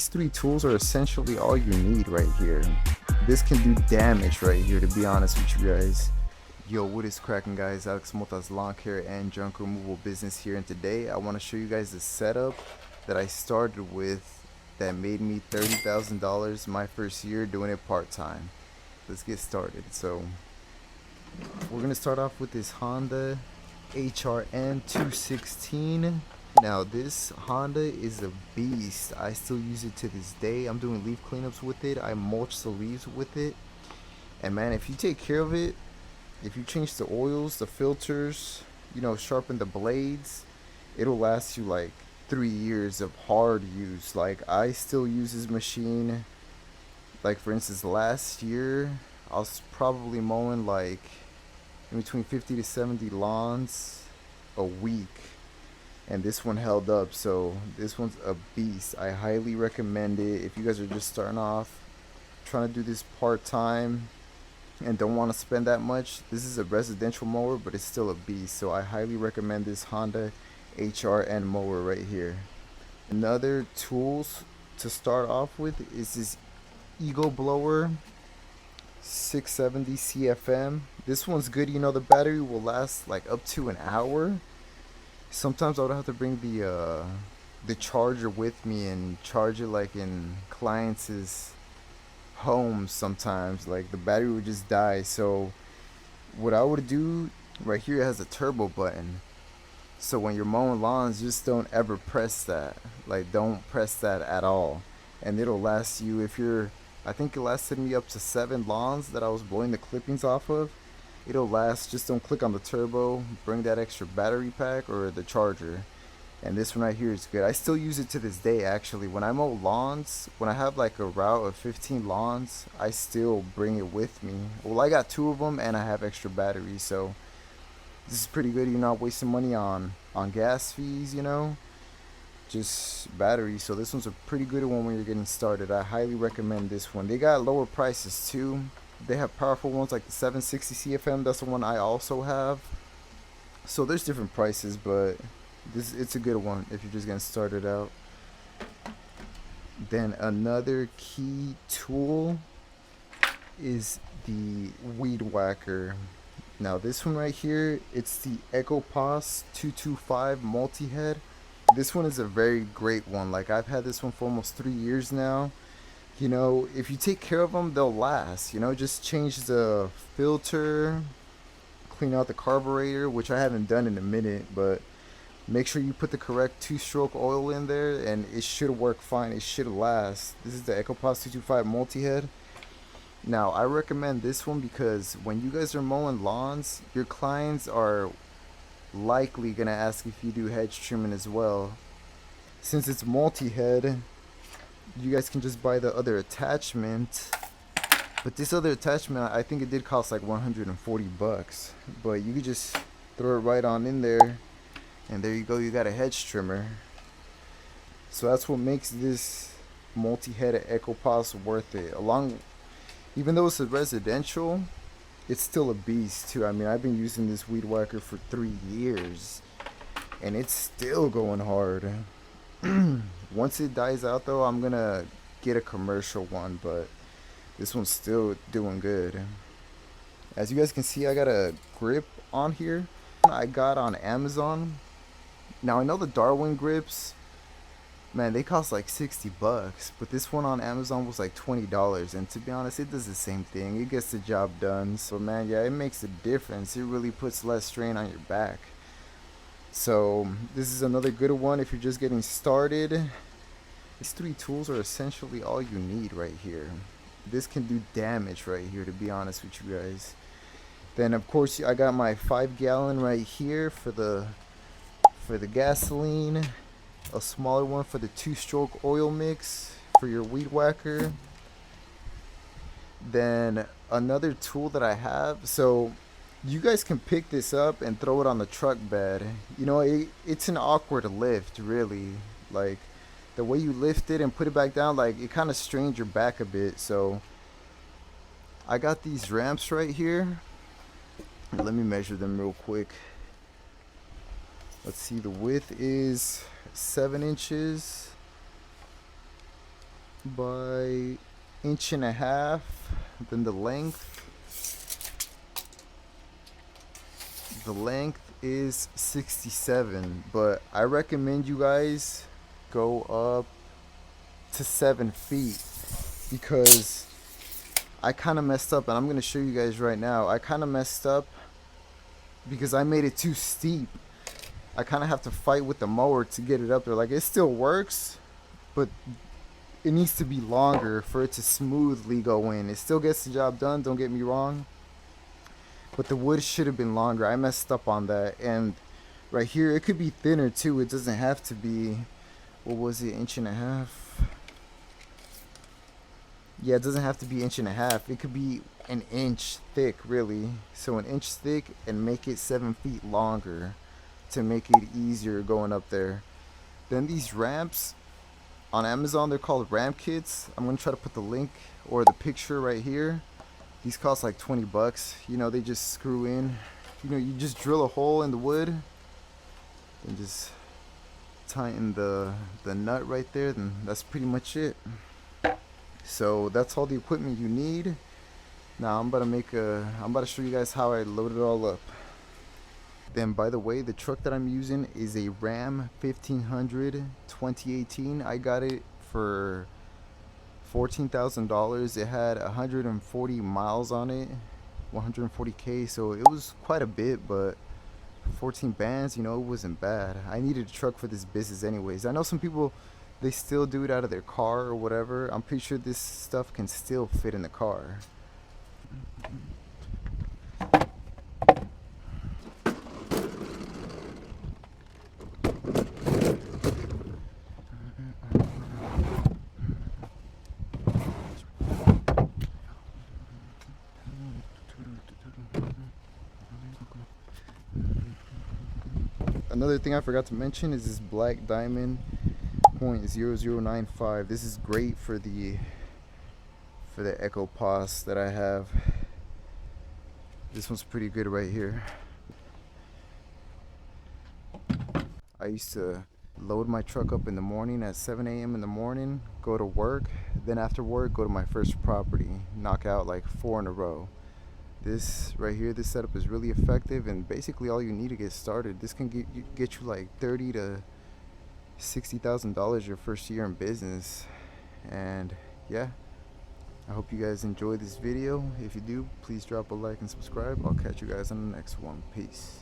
These three tools are essentially all you need right here. This can do damage right here, to be honest with you guys. Yo, what is cracking, guys? Alex Mota's lawn care and junk removal business here, and today I want to show you guys the setup that I started with that made me $30,000 my first year doing it part-time. Let's get started. So we're gonna start off with this Honda HRN 216. Now this Honda is a beast. I still use it to this day. I'm doing leaf cleanups with it. I mulch the leaves with it, and man, if you take care of it, if you change the oils, the filters, sharpen the blades, it'll last you like 3 years of hard use. Like, I still use this machine. Like, for instance, last year I was probably mowing like in between 50 to 70 lawns a week, and this one held up. So this one's a beast. I highly recommend it if you guys are just starting off, trying to do this part-time and don't want to spend that much. This is a residential mower, but it's still a beast. So I highly recommend this Honda HRN mower right here. Another tools to start off with is this Ego blower 670 CFM. This one's good. The battery will last like up to an hour. Sometimes I would have to bring the charger with me and charge it like in clients' homes. Sometimes like the battery would just die. So what I would do right here, it has a turbo button. So when you're mowing lawns, just don't ever press that. Like, don't press that at all, and it'll last you. I think it lasted me up to 7 lawns that I was blowing the clippings off of. It'll last. Just don't click on the turbo. Bring that extra battery pack or the charger. And this one right here is good. I still use it to this day, actually. When I mow lawns, when I have like a route of 15 lawns, I still bring it with me. Well, I got 2 of them and I have extra batteries, so this is pretty good. You're not wasting money on gas fees, just batteries. So this one's a pretty good one when you're getting started. I highly recommend this one. They got lower prices too. They have powerful ones like the 760 CFM. That's the one I also have. So there's different prices, but it's a good one if you're just getting started out. Then another key tool is the weed whacker. Now this one right here, it's the EcoPass 225 multi-head. This one is a very great one. Like, I've had this one for almost 3 years now. If you take care of them, they'll last. Just change the filter, clean out the carburetor, which I haven't done in a minute, but make sure you put the correct 2-stroke oil in there and it should work fine. It should last. This is the EcoPass 225 multi-head. Now, I recommend this one because when you guys are mowing lawns, your clients are likely going to ask if you do hedge trimming as well. Since it's multi-head, you guys can just buy the other attachment. But this other attachment, I think it did cost like $140. But you could just throw it right on in there, and there you go, you got a hedge trimmer. So that's what makes this multi-head EcoPass worth it. Even though it's a residential, it's still a beast too. I mean, I've been using this weed whacker for 3 years, and it's still going hard. Once it dies out though, I'm gonna get a commercial one, but this one's still doing good. As you guys can see, I got a grip on here I got on Amazon. Now, I know the Darwin grips, man, they cost like $60, but this one on Amazon was like $20, and to be honest, it does the same thing. It gets the job done. So man, yeah, it makes a difference. It really puts less strain on your back. So this is another good one if you're just getting started. These 3 tools are essentially all you need right here. This can do damage right here, to be honest with you guys. Then of course I got my 5-gallon right here for the gasoline. A smaller one for the 2-stroke oil mix for your weed whacker. Then another tool that I have, so you guys can pick this up and throw it on the truck bed. It's an awkward lift, really. Like, the way you lift it and put it back down, like, it kind of strains your back a bit. So I got these ramps right here. Let me measure them real quick. Let's see, the width is 7 inches. by 1.5 inches. Then the length is 67, but I recommend you guys go up to 7 feet because I kind of messed up, and I'm going to show you guys right now. I kind of messed up because I made it too steep. I kind of have to fight with the mower to get it up there. Like, it still works, but it needs to be longer for it to smoothly go in. It still gets the job done, don't get me wrong, but the wood should have been longer. I messed up on that. And right here, it could be thinner too. It doesn't have to be, what was it, 1.5 inches? Yeah, it doesn't have to be 1.5 inches. It could be 1 inch thick, really. So 1 inch thick, and make it 7 feet longer to make it easier going up there. Then these ramps on Amazon, they're called ramp kits. I'm gonna try to put the link or the picture right here. These cost like 20 bucks. You know, they just screw in. You know, you just drill a hole in the wood and just tighten the nut right there. Then that's pretty much it. So that's all the equipment you need. Now I'm about to show you guys how I load it all up. Then, by the way, the truck that I'm using is a Ram 1500 2018. I got it for $14,000. It had 140 miles on it, 140K, so it was quite a bit, but 14 bands, you know, it wasn't bad. I needed a truck for this business anyways. I know some people, they still do it out of their car or whatever. I'm pretty sure this stuff can still fit in the car. Another thing I forgot to mention is this black diamond .0095. This is great for the Echo Pos that I have. This one's pretty good right here. I used to load my truck up in the morning at 7 a.m. in the morning, go to work, then after work go to my first property, knock out like 4 in a row. This right here, this setup is really effective, and basically all you need to get started. This can get you like $30,000 to $60,000 your first year in business. And yeah, I hope you guys enjoyed this video. If you do, please drop a like and subscribe. I'll catch you guys on the next one. Peace.